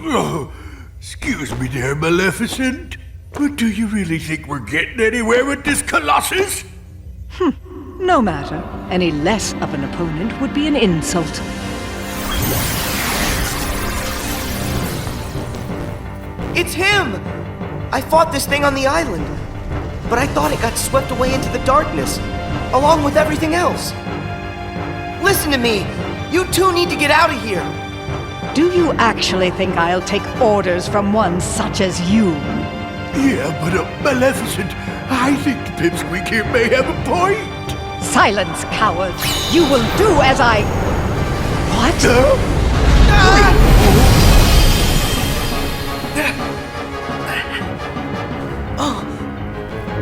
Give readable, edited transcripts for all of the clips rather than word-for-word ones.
Oh, excuse me there, Maleficent. But do you really think we're getting anywhere with this Colossus? No matter. Any less of an opponent would be an insult. It's him! I fought this thing on the island, but I thought it got swept away into the darkness, along with everything else. Listen to me! You two need to get out of here! Do you actually think I'll take orders from one such as you? Yeah, but Maleficent, I think the pipsqueak here may have a point. Silence, coward! You will do as I... What?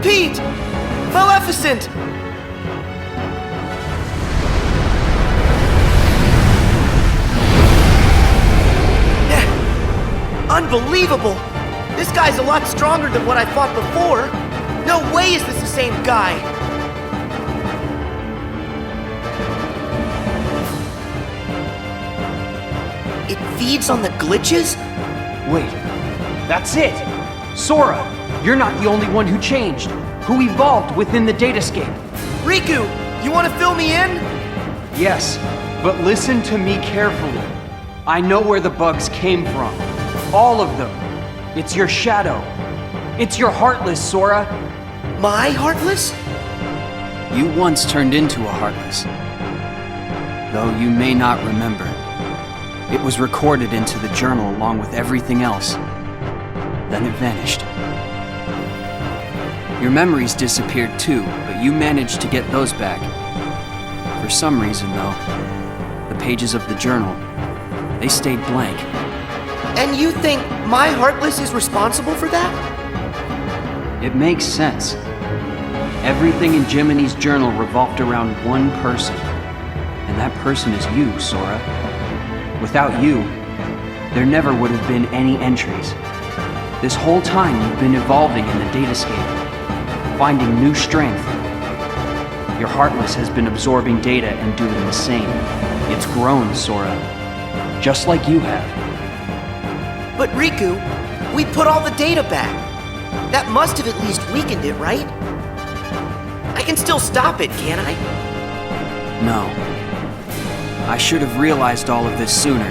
Pete! Maleficent! Unbelievable! This guy's a lot stronger than what I fought before. No way is this the same guy. It feeds on the glitches? Wait, that's it! Sora, you're not the only one who changed, who evolved within the datascape. Riku, you want to fill me in? Yes, but listen to me carefully. I know where the bugs came from. All of them. It's your shadow. It's your Heartless, Sora. My Heartless? You once turned into a Heartless. Though you may not remember. It was recorded into the journal along with everything else. Then it vanished. Your memories disappeared too, but you managed to get those back. For some reason, though, the pages of the journal, they stayed blank. And you think my Heartless is responsible for that? It makes sense. Everything in Jiminy's journal revolved around one person. And that person is you, Sora. Without you, there never would have been any entries. This whole time you've been evolving in the datascape, finding new strength. Your Heartless has been absorbing data and doing the same. It's grown, Sora. Just like you have. But Riku, we put all the data back. That must have at least weakened it, right? I can still stop it, can't I? No. I should have realized all of this sooner.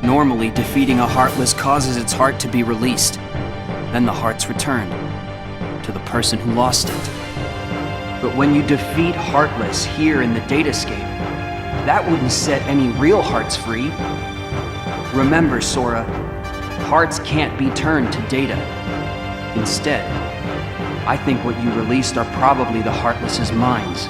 Normally, defeating a Heartless causes its heart to be released. Then the heart's returned to the person who lost it. But when you defeat Heartless here in the datascape, that wouldn't set any real hearts free. Remember, Sora, hearts can't be turned to data. Instead, I think what you released are probably the Heartless's minds.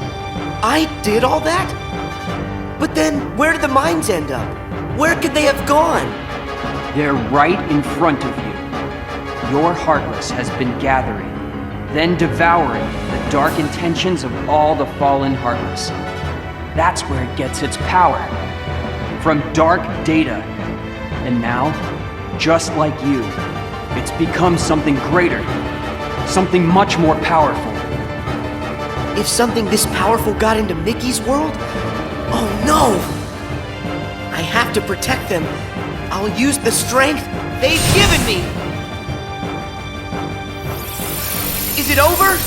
I did all that? But then, where did the minds end up? Where could they have gone? They're right in front of you. Your Heartless has been gathering, then devouring the dark intentions of all the fallen Heartless. That's where it gets its power. From dark data. And now, just like you, it's become something greater. Something much more powerful. If something this powerful got into Mickey's world? Oh no! I have to protect them. I'll use the strength they've given me! Is it over?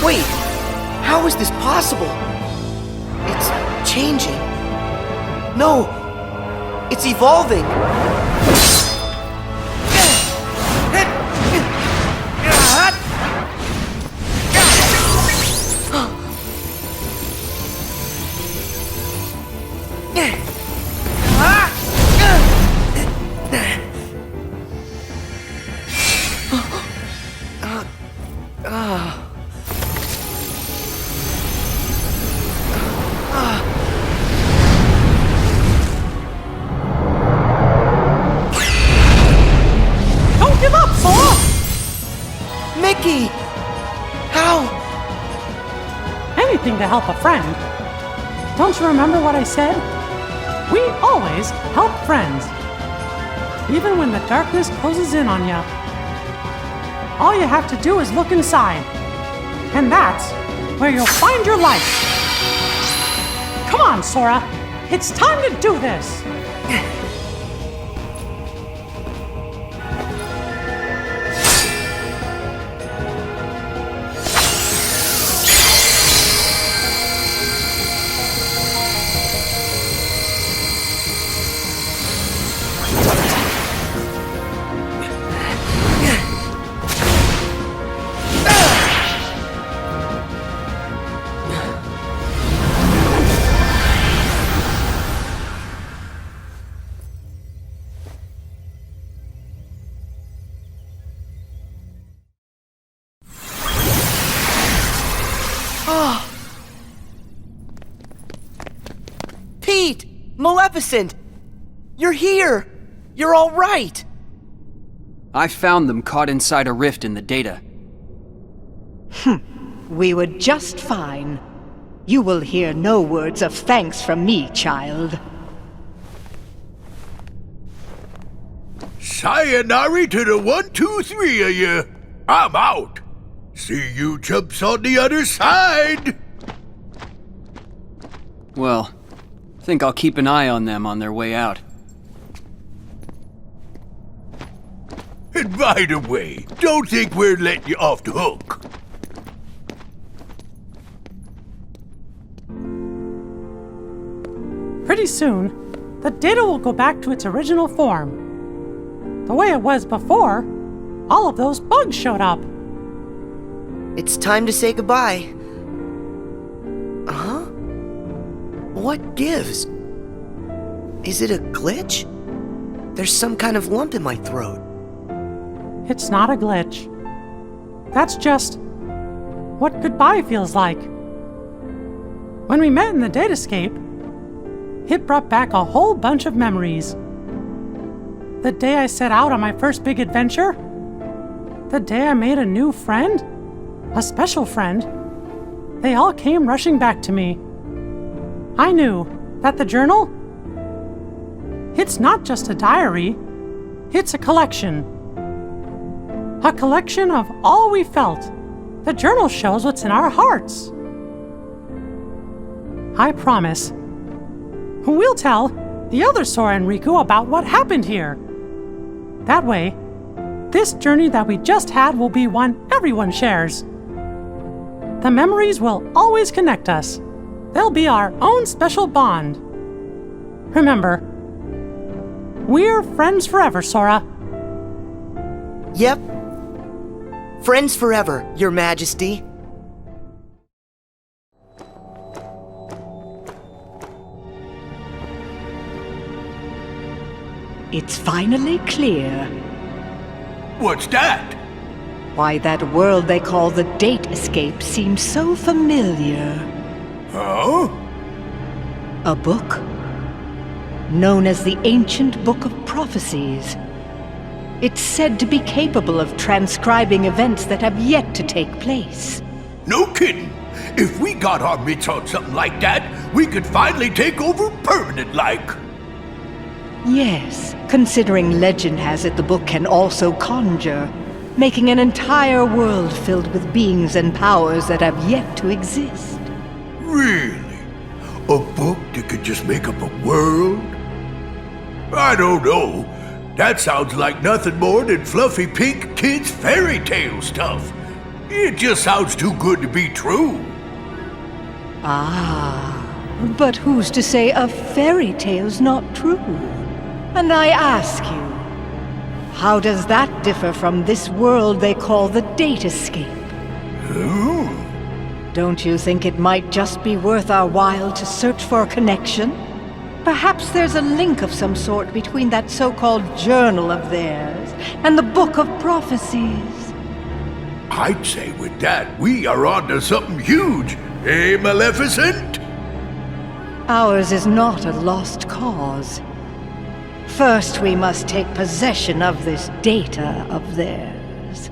Wait, how is this possible? It's changing. No, it's evolving. Mickey! How? Anything to help a friend. Don't you remember what I said? We always help friends. even when the darkness closes in on you. All you have to do is look inside, and that's where you'll find your life. Come on, Sora. It's time to do this. Pete! Maleficent! You're here! You're all right! I found them caught inside a rift in the data. We were just fine. You will hear no words of thanks from me, child. Sayonara to the 1, 2, 3 of you. I'm out. See you chumps on the other side. Well, think I'll keep an eye on them on their way out. And by the way, don't think we're letting you off the hook. Pretty soon, the data will go back to its original form. The way it was before, all of those bugs showed up. It's time to say goodbye. Huh? What gives? Is it a glitch? There's some kind of lump in my throat. It's not a glitch. That's just what goodbye feels like. When we met in the datascape, it brought back a whole bunch of memories. The day I set out on my first big adventure, the day I made a new friend, a special friend, they all came rushing back to me. I knew that the journal, it's not just a diary, it's a collection. A collection of all we felt. The journal shows what's in our hearts. I promise, we'll tell the other Sora and Riku about what happened here. That way, this journey that we just had will be one everyone shares. The memories will always connect us. They'll be our own special bond. Remember, we're friends forever, Sora. Yep. Friends forever, Your Majesty. It's finally clear What's that? why that world they call the Date Escape seems so familiar. Huh? A book known as the Ancient Book of Prophecies. It's said to be capable of transcribing events that have yet to take place. No kidding. If we got our mitts on something like that, we could finally take over permanent-like. Yes, considering legend has it the book can also conjure, making an entire world filled with beings and powers that have yet to exist. Really? A book that could just make up a world? I don't know. That sounds like nothing more than fluffy pink kids' fairy tale stuff. It just sounds too good to be true. Ah, but who's to say a fairy tale's not true? And I ask you, how does that differ from this world they call the Date Escape? Don't you think it might just be worth our while to search for a connection? Perhaps there's a link of some sort between that so-called journal of theirs and the Book of Prophecies. I'd say with that, we are on to something huge. Eh, Maleficent? Ours is not a lost cause. First, we must take possession of this data of theirs.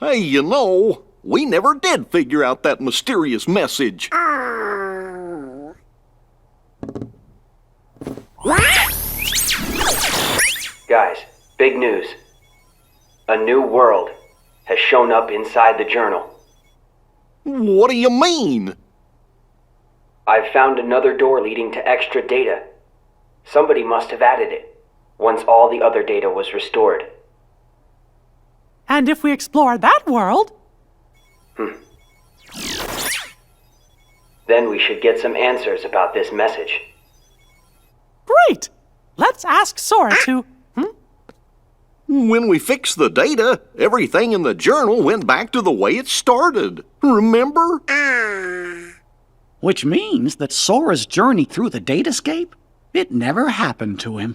Hey, you know, we never did figure out that mysterious message. Guys, big news. A new world has shown up inside the journal. What do you mean? I've found another door leading to extra data. Somebody must have added it, once all the other data was restored. And if we explore that world, Then we should get some answers about this message. great! Let's ask Sora to... When we fixed the data, everything in the journal went back to the way it started. Remember? Which means that Sora's journey through the datascape, it never happened to him.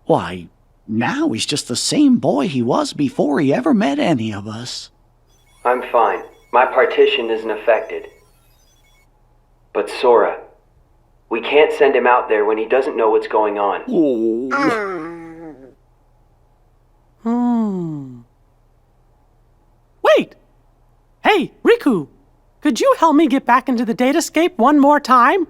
Why, now he's just the same boy he was before he ever met any of us. I'm fine. My partition isn't affected. But Sora, we can't send him out there when he doesn't know what's going on. Wait! Hey, Riku! Could you help me get back into the datascape one more time?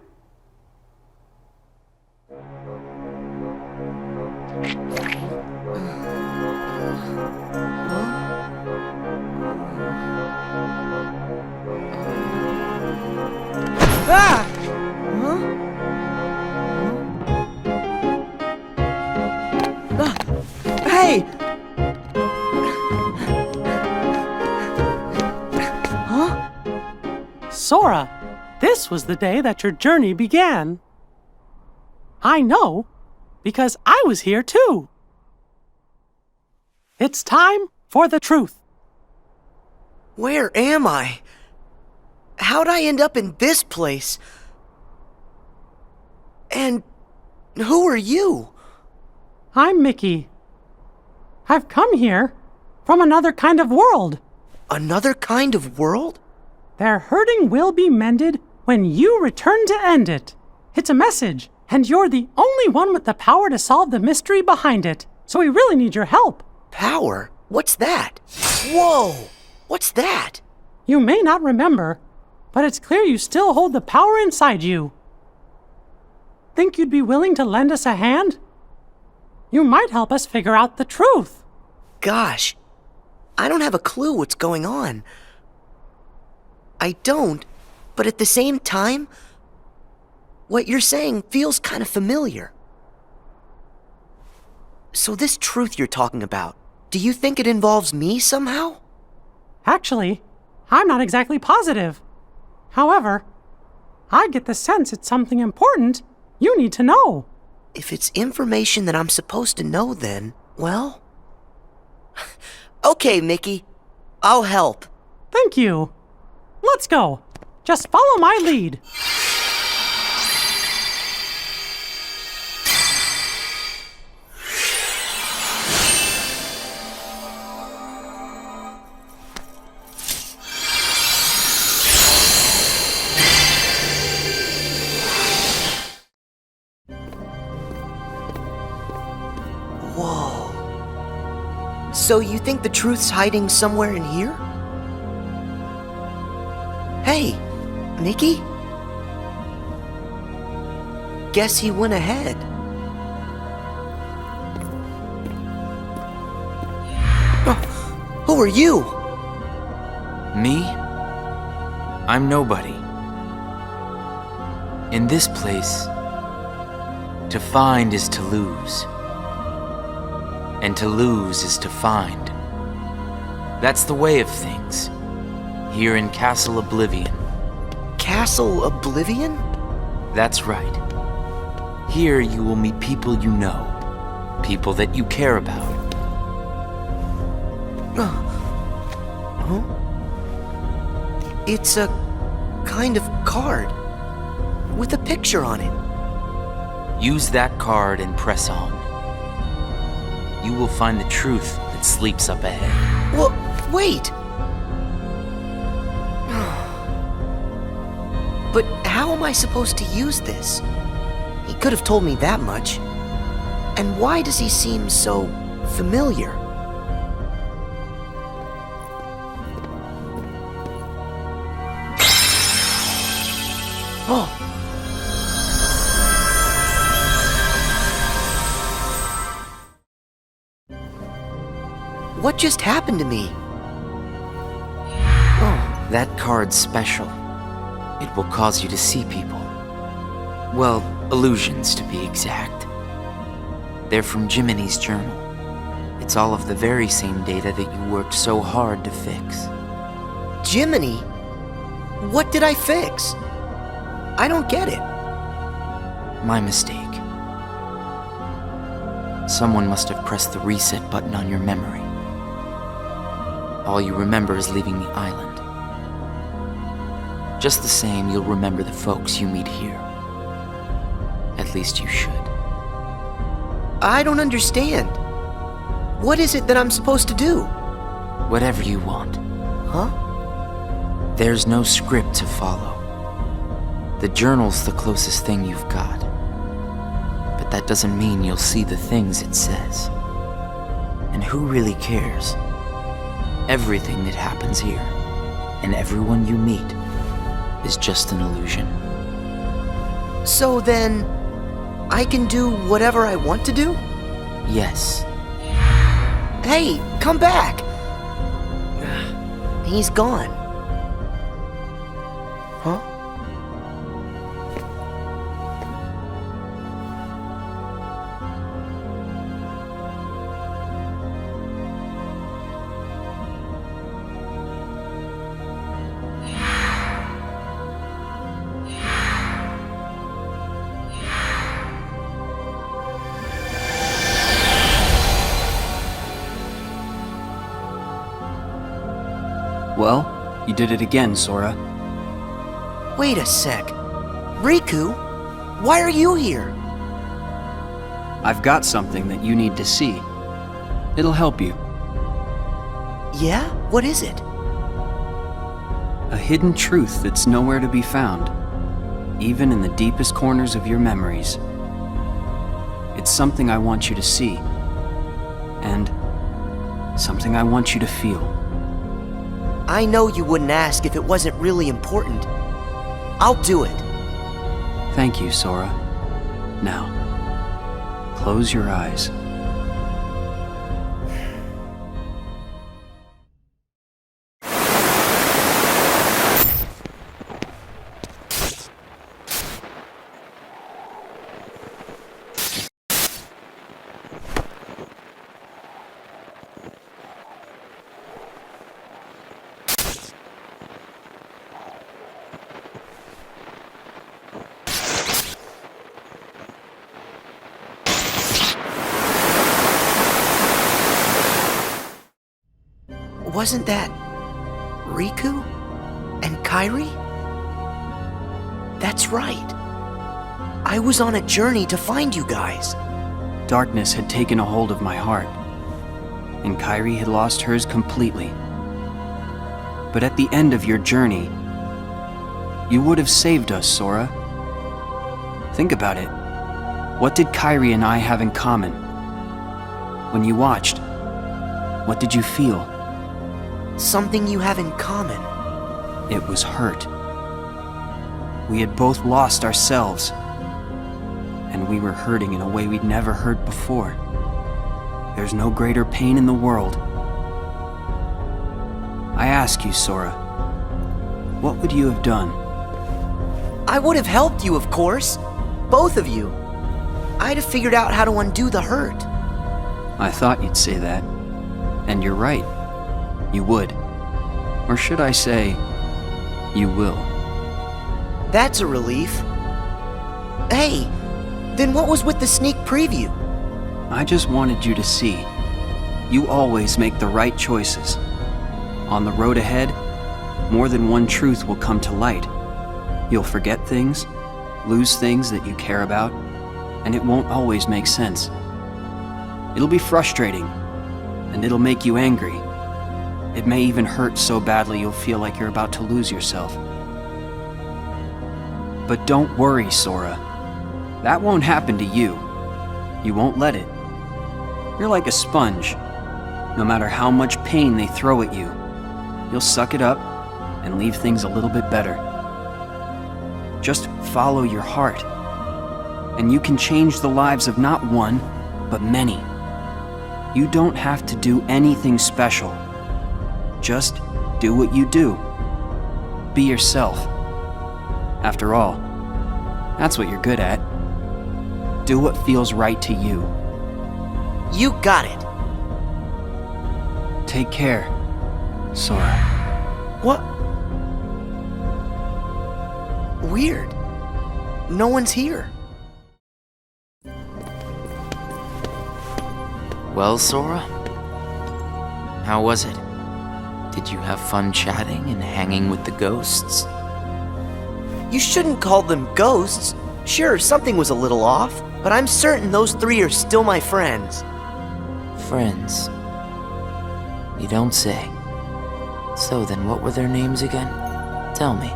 Ah! Hey! Sora, this was the day that your journey began. I know, because I was here too. It's time for the truth. Where am I? How'd I end up in this place? And who are you? I'm Mickey. I've come here from another kind of world. Another kind of world? Their hurting will be mended when you return to end it. It's a message, and you're the only one with the power to solve the mystery behind it. So we really need your help. Power? What's that? Whoa! What's that? You may not remember, but it's clear you still hold the power inside you. Think you'd be willing to lend us a hand? You might help us figure out the truth. Gosh, I don't have a clue what's going on. I don't, but at the same time, what you're saying feels kind of familiar. So this truth you're talking about, do you think it involves me somehow? Actually, I'm not exactly positive. However, I get the sense it's something important you need to know. If it's information that I'm supposed to know, then, well... Okay, Mickey. I'll help. Thank you. Let's go. Just follow my lead. Whoa. So you think the truth's hiding somewhere in here? Hey, Mickey? Guess he went ahead. Who are you? Me? I'm nobody. In this place, to find is to lose. And to lose is to find. That's the way of things. Here in Castle Oblivion. Castle Oblivion? That's right. Here you will meet people you know. People that you care about. Huh? It's a kind of card with a picture on it. Use that card and press on. You will find the truth that sleeps up ahead. Well, wait! But how am I supposed to use this? He could have told me that much. And why does he seem so familiar? Oh. What just happened to me? Oh, That card's special. It will cause you to see people. Well, illusions to be exact. They're from Jiminy's journal. It's all of the very same data that you worked so hard to fix. Jiminy? What did I fix? I don't get it. My mistake. Someone must have pressed the reset button on your memory. All you remember is leaving the island. Just the same, you'll remember the folks you meet here. At least you should. I don't understand. What is it that I'm supposed to do? Whatever you want. Huh? There's no script to follow. The journal's the closest thing you've got. But that doesn't mean you'll see the things it says. And who really cares? Everything that happens here, and everyone you meet, is just an illusion. So then, I can do whatever I want to do? Yes. Hey, come back! He's gone. Huh? Well, you did it again, Sora. Wait a sec. Riku? Why are you here? I've got something that you need to see. It'll help you. Yeah? What is it? A hidden truth that's nowhere to be found, even in the deepest corners of your memories. It's something I want you to see, and something I want you to feel. I know you wouldn't ask if it wasn't really important. I'll do it. Thank you, Sora. Now, close your eyes. Wasn't that Riku and Kairi? That's right. I was on a journey to find you guys. Darkness had taken a hold of my heart, and Kairi had lost hers completely. But at the end of your journey, you would have saved us, Sora. Think about it. What did Kairi and I have in common? When you watched, what did you feel? Something you have in common. It was hurt. We had both lost ourselves, and we were hurting in a way we'd never hurt before. There's no greater pain in the world. I ask you, Sora, what would you have done? I would have helped you, of course. Both of you. I'd have figured out how to undo the hurt. I thought you'd say that. And you're right. You would. Or should I say, you will. That's a relief. Hey, then what was with the sneak preview? I just wanted you to see. You always make the right choices. On the road ahead, more than one truth will come to light. You'll forget things, lose things that you care about, and it won't always make sense. It'll be frustrating, and it'll make you angry. It may even hurt so badly you'll feel like you're about to lose yourself. But don't worry, Sora. That won't happen to you. You won't let it. You're like a sponge. No matter how much pain they throw at you, you'll suck it up and leave things a little bit better. Just follow your heart. And you can change the lives of not one, but many. You don't have to do anything special. Just do what you do. Be yourself. After all, that's what you're good at. Do what feels right to you. You got it. Take care, Sora. What? Weird. No one's here. Well, Sora? How was it? Did you have fun chatting and hanging with the ghosts? You shouldn't call them ghosts. Sure, something was a little off, but I'm certain those three are still my friends. Friends? You don't say. So then what were their names again? Tell me.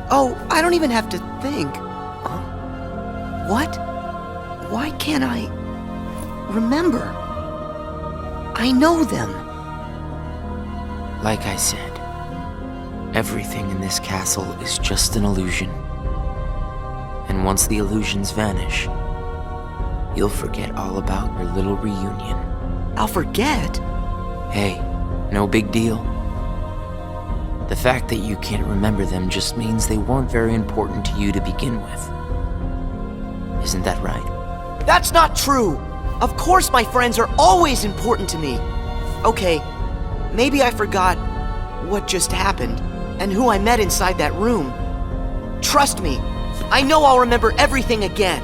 Oh, I don't even have to think. Huh? What? Why can't I remember? I know them. Like I said, everything in this castle is just an illusion. And once the illusions vanish, you'll forget all about your little reunion. I'll forget? Hey, no big deal. The fact that you can't remember them just means they weren't very important to you to begin with. Isn't that right? That's not true! Of course my friends are always important to me. Okay, maybe I forgot what just happened and who I met inside that room. Trust me, I know I'll remember everything again.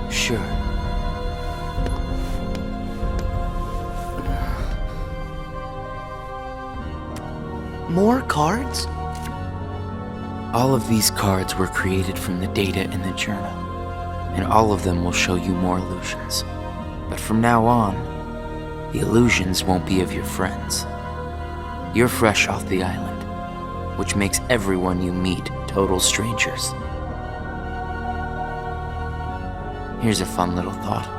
Sure. More cards? All of these cards were created from the data in the journal, and all of them will show you more illusions. But from now on, the illusions won't be of your friends. You're fresh off the island, which makes everyone you meet total strangers. Here's a fun little thought.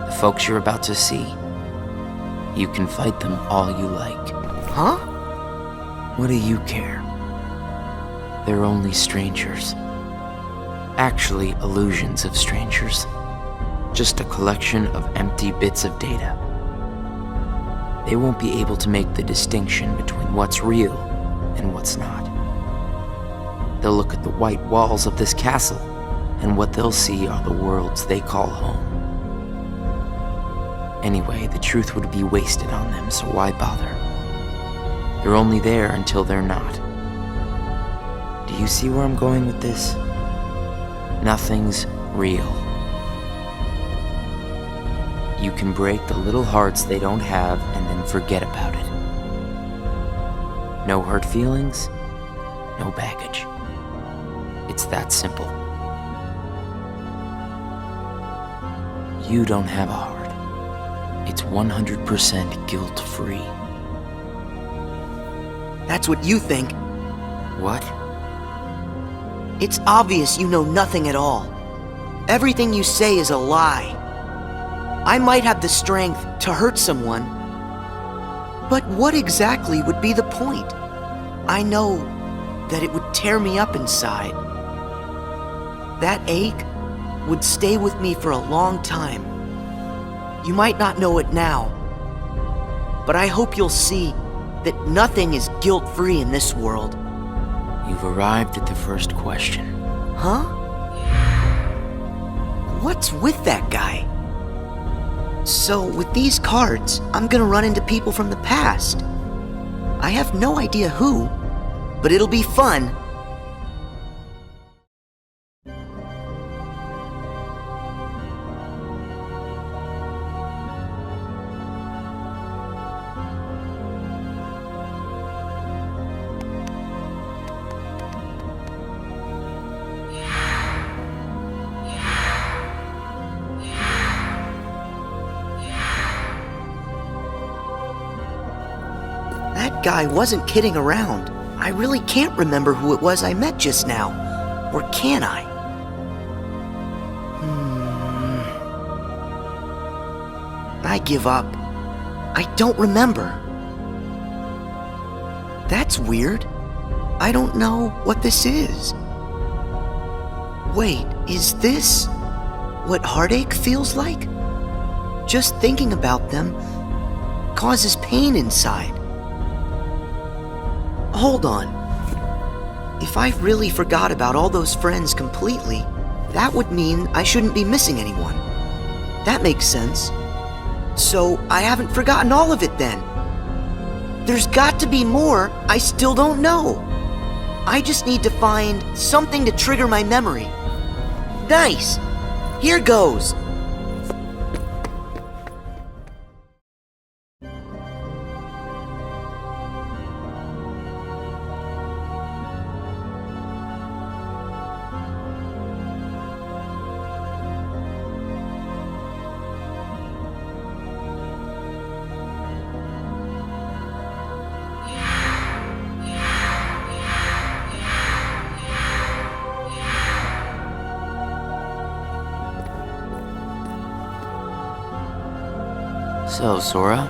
The folks you're about to see, you can fight them all you like. Huh? What do you care? They're only strangers. Actually, illusions of strangers. Just a collection of empty bits of data. They won't be able to make the distinction between what's real and what's not. They'll look at the white walls of this castle, and what they'll see are the worlds they call home. Anyway, the truth would be wasted on them, so why bother? They're only there until they're not. Do you see where I'm going with this? Nothing's real. You can break the little hearts they don't have and then forget about it. No hurt feelings, no baggage. It's that simple. You don't have a heart. It's 100% guilt-free. That's what you think. What? It's obvious you know nothing at all. Everything you say is a lie. I might have the strength to hurt someone, but what exactly would be the point? I know that it would tear me up inside. That ache would stay with me for a long time. You might not know it now, but I hope you'll see that nothing is guilt-free in this world. You've arrived at the first question. Huh? What's with that guy? So, with these cards, I'm gonna run into people from the past. I have no idea who, but it'll be fun. That guy wasn't kidding around. I really can't remember who it was I met just now. Or can I? I give up. I don't remember. That's weird. I don't know what this is. Wait, is this what heartache feels like? Just thinking about them causes pain inside. Hold on. If I really forgot about all those friends completely, that would mean I shouldn't be missing anyone. That makes sense. So I haven't forgotten all of it then. There's got to be more I still don't know. I just need to find something to trigger my memory. Nice! Here goes! So, Sora,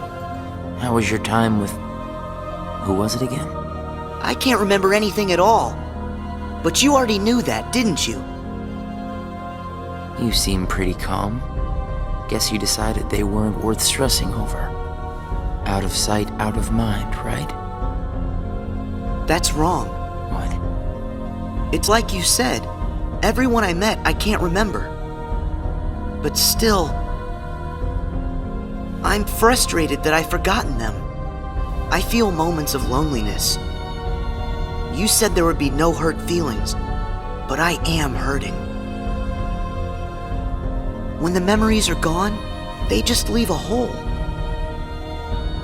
how was your time with... who was it again? I can't remember anything at all. But you already knew that, didn't you? You seem pretty calm. Guess you decided they weren't worth stressing over. Out of sight, out of mind, right? That's wrong. What? It's like you said. Everyone I met, I can't remember. But still, I'm frustrated that I've forgotten them. I feel moments of loneliness. You said there would be no hurt feelings, but I am hurting. When the memories are gone, they just leave a hole.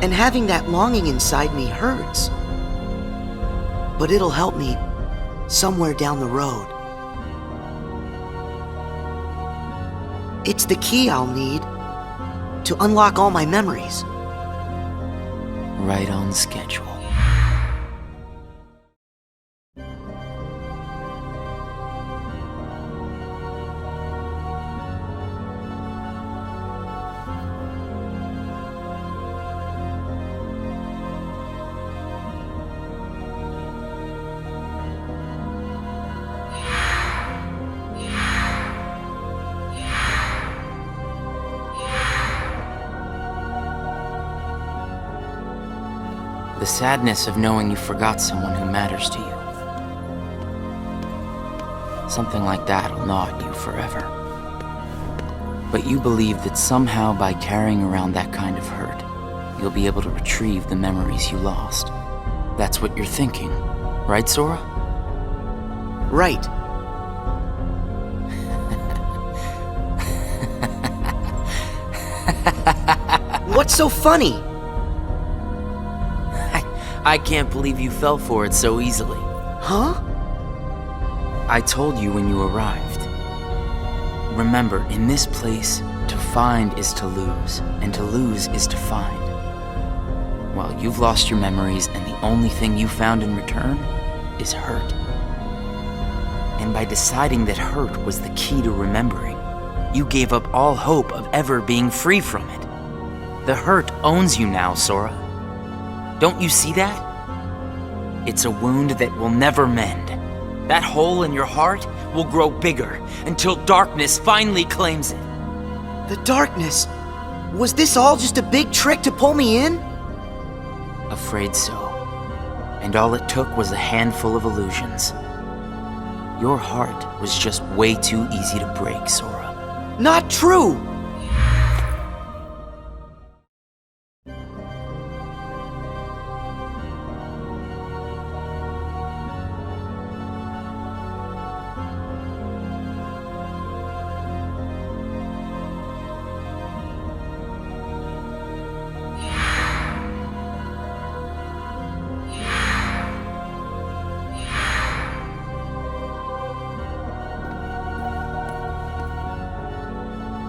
And having that longing inside me hurts. But it'll help me somewhere down the road. It's the key I'll need to unlock all my memories. Right on schedule. The sadness of knowing you forgot someone who matters to you. Something like that'll gnaw at you forever. But you believe that somehow by carrying around that kind of hurt, you'll be able to retrieve the memories you lost. That's what you're thinking, right, Sora? Right. What's so funny? I can't believe you fell for it so easily. Huh? I told you when you arrived. Remember, in this place, to find is to lose, and to lose is to find. Well, you've lost your memories, and the only thing you found in return is hurt. And by deciding that hurt was the key to remembering, you gave up all hope of ever being free from it. The hurt owns you now, Sora. Don't you see that? It's a wound that will never mend. That hole in your heart will grow bigger until darkness finally claims it. The darkness? Was this all just a big trick to pull me in? Afraid so. And all it took was a handful of illusions. Your heart was just way too easy to break, Sora. Not true!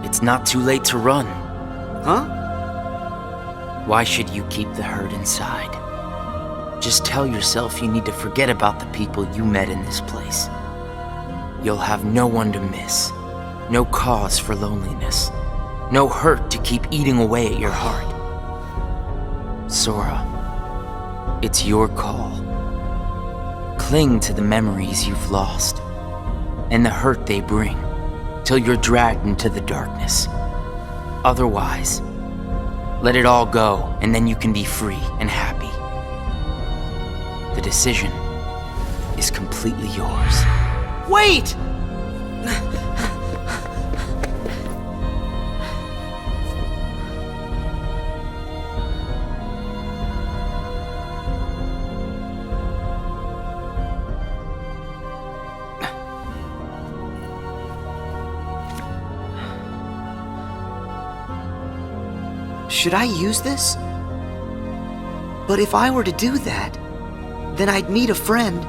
It's not too late to run. Huh? Why should you keep the hurt inside? Just tell yourself you need to forget about the people you met in this place. You'll have no one to miss, no cause for loneliness, no hurt to keep eating away at your heart. Sora, it's your call. cling to the memories you've lost and the hurt they bring till you're dragged into the darkness. Otherwise, let it all go and then you can be free and happy. The decision is completely yours. Wait! Should I use this? But if I were to do that, then I'd meet a friend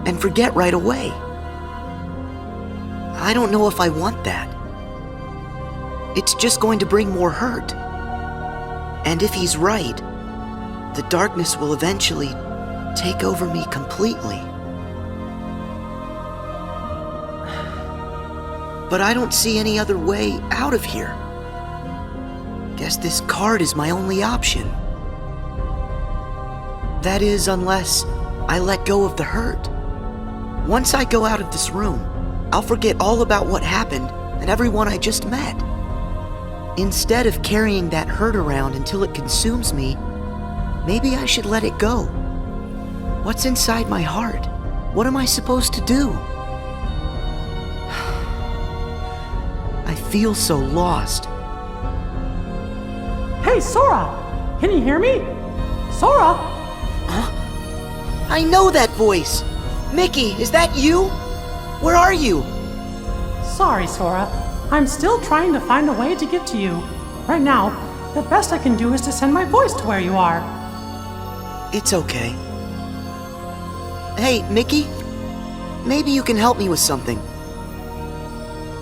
and forget right away. I don't know if I want that. It's just going to bring more hurt. And if he's right, the darkness will eventually take over me completely. But I don't see any other way out of here. Guess this card is my only option. That is, unless I let go of the hurt. Once I go out of this room, I'll forget all about what happened and everyone I just met. Instead of carrying that hurt around until it consumes me, maybe I should let it go. What's inside my heart? What am I supposed to do? I feel so lost. Hey, Sora! Can you hear me? Sora! I know that voice! Mickey, is that you? Where are you? Sorry, Sora. I'm still trying to find a way to get to you. Right now, the best I can do is to send my voice to where you are. It's okay. Hey, Mickey? Maybe you can help me with something.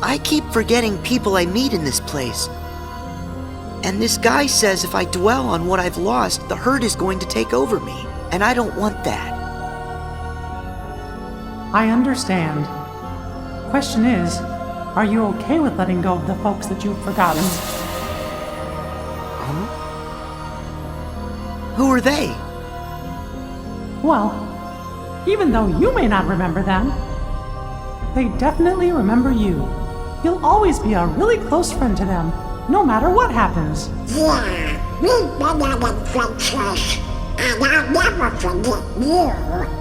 I keep forgetting people I meet in this place. And this guy says if I dwell on what I've lost, the hurt is going to take over me. And I don't want that. I understand. Question is, are you okay with letting go of the folks that you've forgotten? Who are they? Well, even though you may not remember them, they definitely remember you. You'll always be a really close friend to them, no matter what happens. Yeah, we've been having friendships, and I'll never forget you.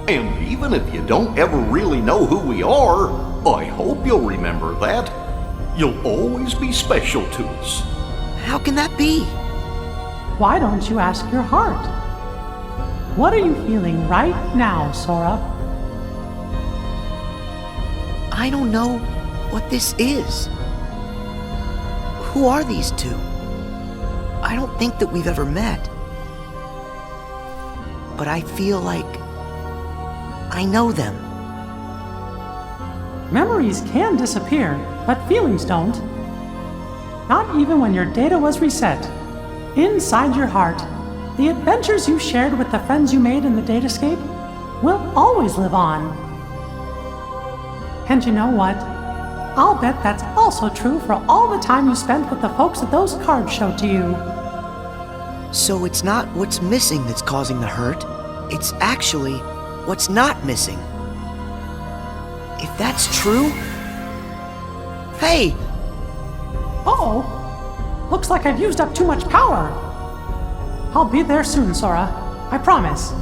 And even if you don't ever really know who we are, I hope you'll remember that. You'll always be special to us. How can that be? Why don't you ask your heart? What are you feeling right now, Sora? I don't know what this is. Who are these two? I don't think that we've ever met. But I feel like I know them. Memories can disappear, but feelings don't. Not even when your data was reset. Inside your heart, the adventures you shared with the friends you made in the datascape will always live on. And you know what? I'll bet that's also true for all the time you spent with the folks that those cards showed to you. So it's not what's missing that's causing the hurt. It's actually what's not missing. If that's true... Hey! Uh-oh! Looks like I've used up too much power. I'll be there soon, Sora. I promise.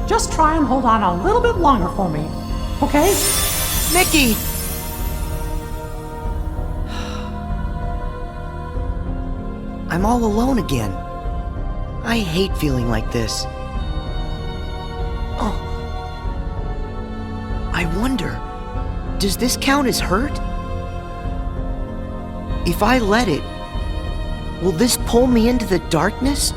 Just try and hold on a little bit longer for me, okay? Mickey! I'm all alone again. I hate feeling like this. Oh. I wonder, does this count as hurt? If I let it, will this pull me into the darkness?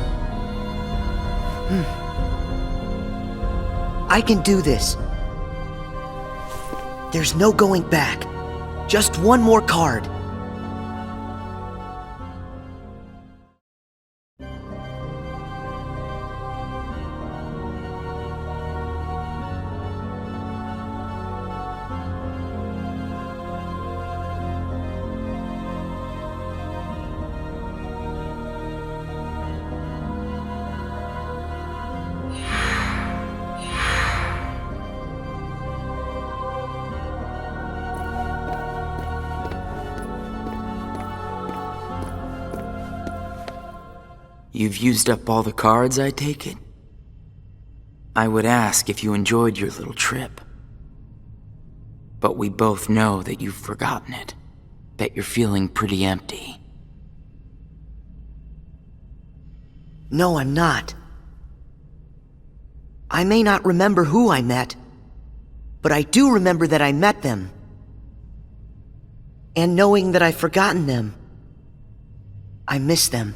I can do this. There's no going back. Just one more card. You've used up all the cards, I take it? I would ask if you enjoyed your little trip. But we both know that you've forgotten it. That you're feeling pretty empty. No, I'm not. I may not remember who I met, but I do remember that I met them. And knowing that I've forgotten them, I miss them.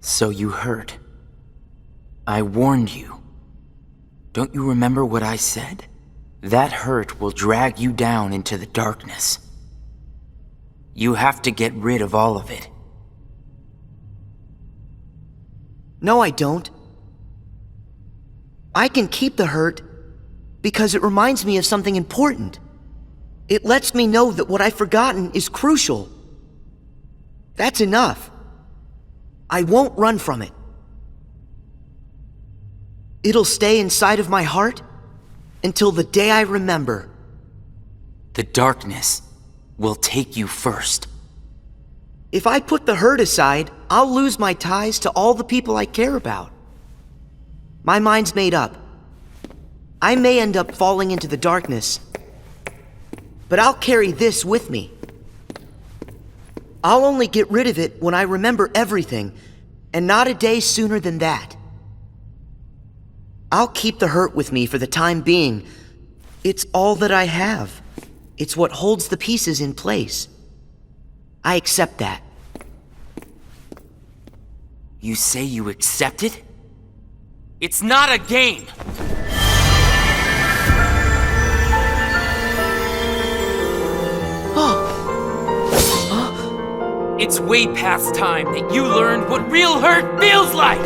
So you hurt. I warned you. Don't you remember what I said? That hurt will drag you down into the darkness. You have to get rid of all of it. No, I don't. I can keep the hurt because it reminds me of something important. It lets me know that what I've forgotten is crucial. That's enough. I won't run from it. It'll stay inside of my heart until the day I remember. The darkness will take you first. If I put the hurt aside, I'll lose my ties to all the people I care about. My mind's made up. I may end up falling into the darkness, but I'll carry this with me. I'll only get rid of it when I remember everything, and not a day sooner than that. I'll keep the hurt with me for the time being. It's all that I have. It's what holds the pieces in place. I accept that. You say you accept it? It's not a game! It's way past time that you learned what real hurt feels like!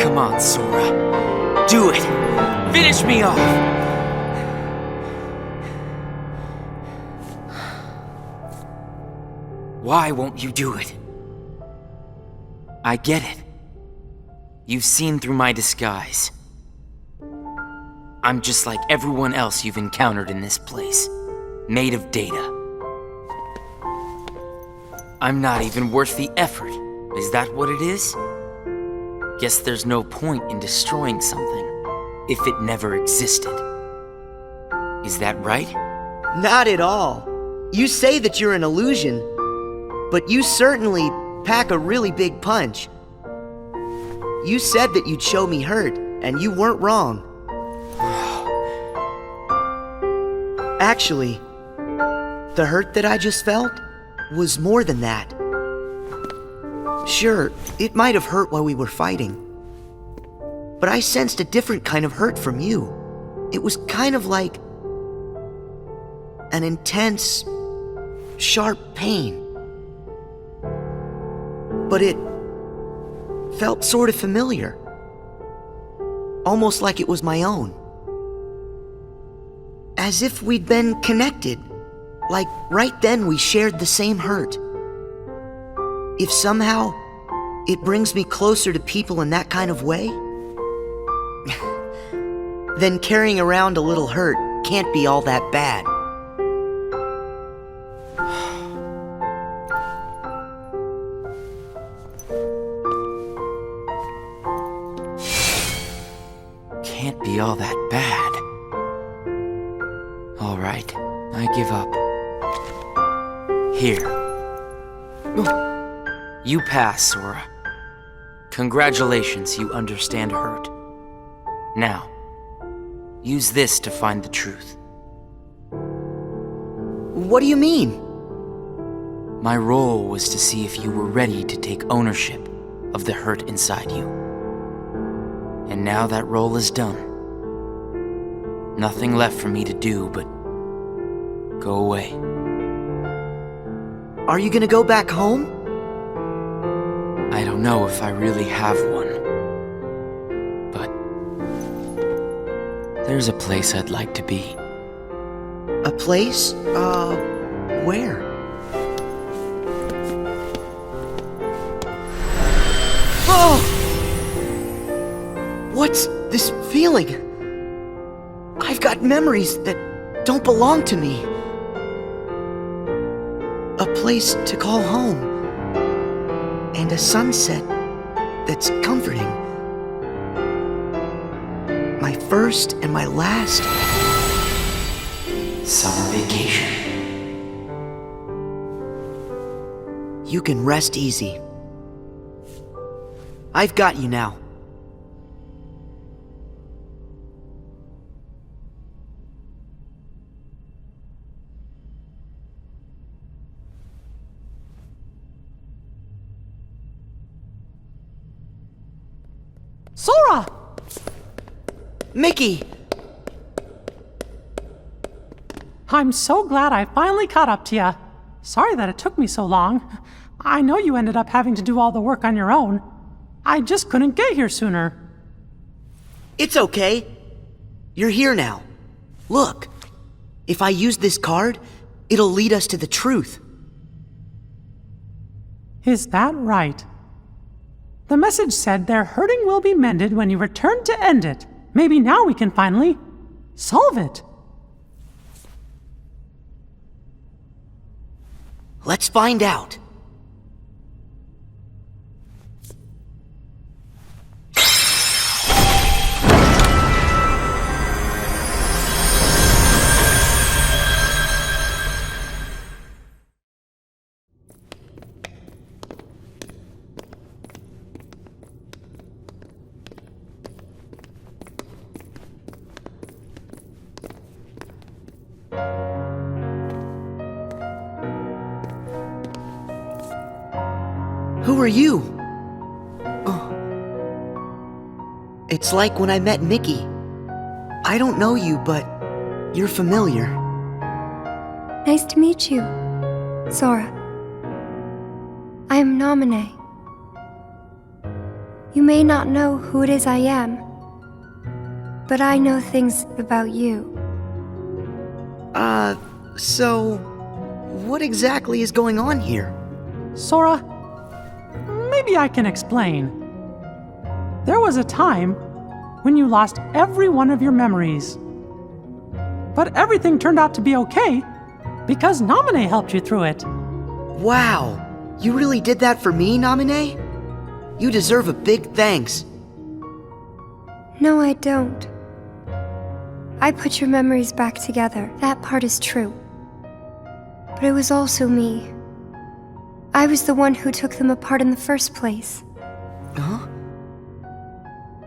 Come on, Sora. Do it! Finish me off! Why won't you do it? I get it. You've seen through my disguise. I'm just like everyone else you've encountered in this place, made of data. I'm not even worth the effort. Is that what it is? Guess there's no point in destroying something if it never existed. Is that right? Not at all. You say that you're an illusion, but you certainly pack a really big punch. You said that you'd show me hurt, and you weren't wrong. Actually, the hurt that I just felt was more than that. Sure, it might have hurt while we were fighting, but I sensed a different kind of hurt from you. It was kind of like an intense, sharp pain. But it felt sort of familiar. Almost like it was my own. As if we'd been connected. Like right then we shared the same hurt. If somehow it brings me closer to people in that kind of way, then carrying around a little hurt can't be all that bad. Can't be all that bad. All right, I give up. Here. You pass, Sora. Congratulations, you understand hurt. Now, use this to find the truth. What do you mean? My role was to see if you were ready to take ownership of the hurt inside you. And now that role is done. Nothing left for me to do but go away. Are you gonna go back home? I don't know if I really have one. But there's a place I'd like to be. A place? Where? This feeling. I've got memories that don't belong to me. A place to call home. And a sunset that's comforting. My first and my last Summer vacation. You can rest easy. I've got you now. Sora! Mickey! I'm so glad I finally caught up to you. Sorry that it took me so long. I know you ended up having to do all the work on your own. I just couldn't get here sooner. It's okay. You're here now. Look. If I use this card, it'll lead us to the truth. Is that right? The message said their hurting will be mended when you return to end it. Maybe now we can finally solve it. Let's find out. Who are you? Oh. It's like when I met Mickey. I don't know you, but you're familiar. Nice to meet you, Sora. I am Naminé. You may not know who it is I am, but I know things about you. So what exactly is going on here? Sora, maybe I can explain. There was a time when you lost every one of your memories. But everything turned out to be okay because Naminé helped you through it. Wow! You really did that for me, Naminé? You deserve a big thanks. No, I don't. I put your memories back together. That part is true. But it was also me. I was the one who took them apart in the first place. Huh?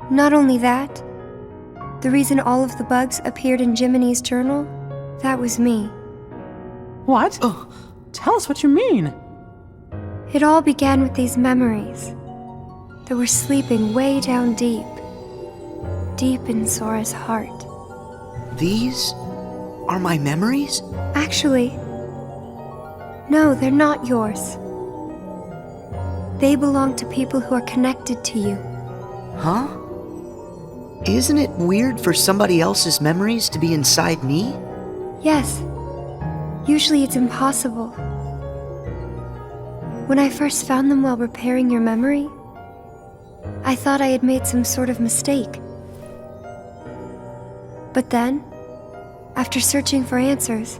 Not only that, the reason all of the bugs appeared in Jiminy's journal, that was me. What? Oh. Tell us what you mean. It all began with these memories that were sleeping way down deep in Sora's heart. These are my memories? Actually, no, they're not yours. They belong to people who are connected to you. Huh? Isn't it weird for somebody else's memories to be inside me? Yes. Usually it's impossible. When I first found them while repairing your memory, I thought I had made some sort of mistake. But then, after searching for answers,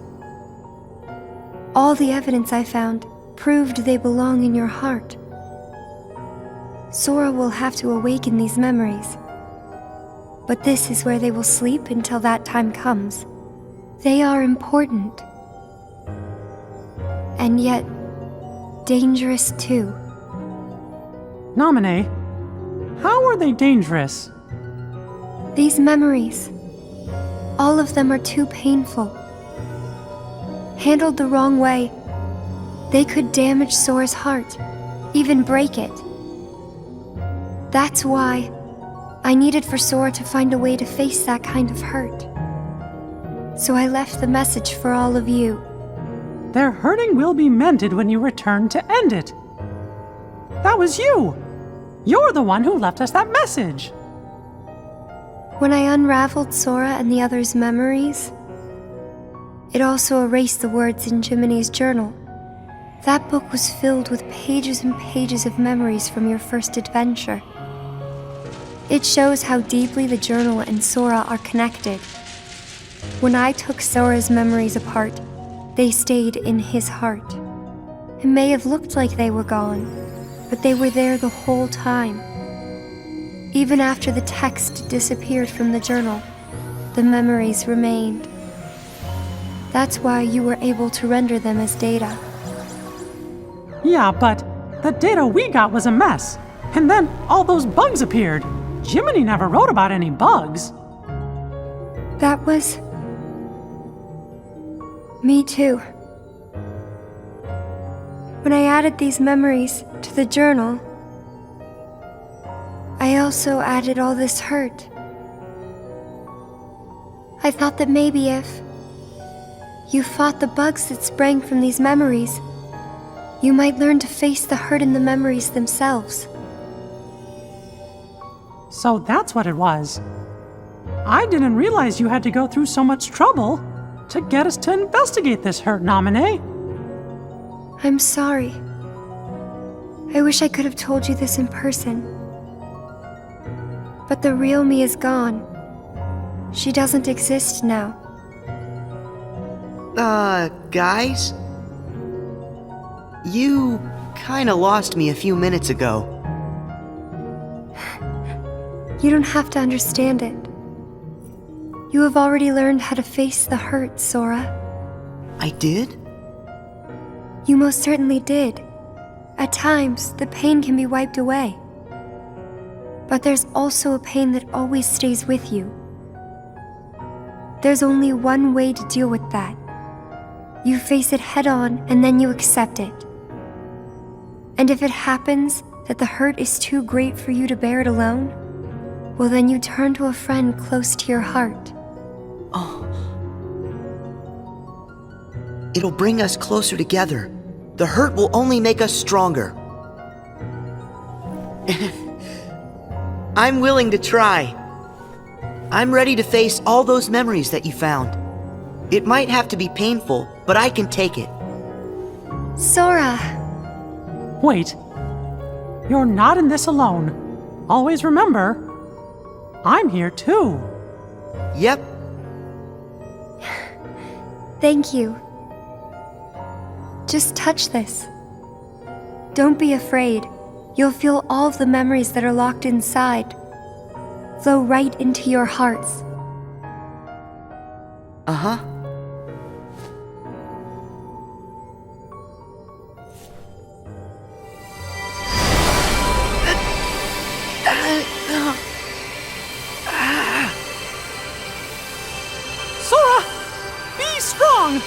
all the evidence I found proved they belong in your heart. Sora will have to awaken these memories. But this is where they will sleep until that time comes. They are important. And yet, dangerous too. Naminé, how are they dangerous? These memories, all of them are too painful. Handled the wrong way, they could damage Sora's heart, even break it. That's why I needed for Sora to find a way to face that kind of hurt. So I left the message for all of you. Their hurting will be mended when you return to end it. That was you. You're the one who left us that message. When I unraveled Sora and the others' memories, it also erased the words in Jiminy's journal. That book was filled with pages and pages of memories from your first adventure. It shows how deeply the journal and Sora are connected. When I took Sora's memories apart, they stayed in his heart. It may have looked like they were gone, but they were there the whole time. Even after the text disappeared from the journal, the memories remained. That's why you were able to render them as data. Yeah, but the data we got was a mess. And then all those bugs appeared. Jiminy never wrote about any bugs. That was... me too. When I added these memories to the journal, I also added all this hurt. I thought that maybe if you fought the bugs that sprang from these memories, you might learn to face the hurt in the memories themselves. So that's what it was. I didn't realize you had to go through so much trouble to get us to investigate this hurt, Naminé. I'm sorry. I wish I could have told you this in person. But the real me is gone. She doesn't exist now. Guys? You kinda lost me a few minutes ago. You don't have to understand it. You have already learned how to face the hurt, Sora. I did? You most certainly did. At times, the pain can be wiped away. But there's also a pain that always stays with you. There's only one way to deal with that. You face it head on and then you accept it. And if it happens that the hurt is too great for you to bear it alone, well then you turn to a friend close to your heart. It'll bring us closer together. The hurt will only make us stronger. I'm willing to try. I'm ready to face all those memories that you found. It might have to be painful, but I can take it. Sora! Wait. You're not in this alone. Always remember, I'm here too. Yep. Thank you. Just touch this. Don't be afraid. You'll feel all of the memories that are locked inside flow right into your hearts. Uh-huh. Sora, be strong!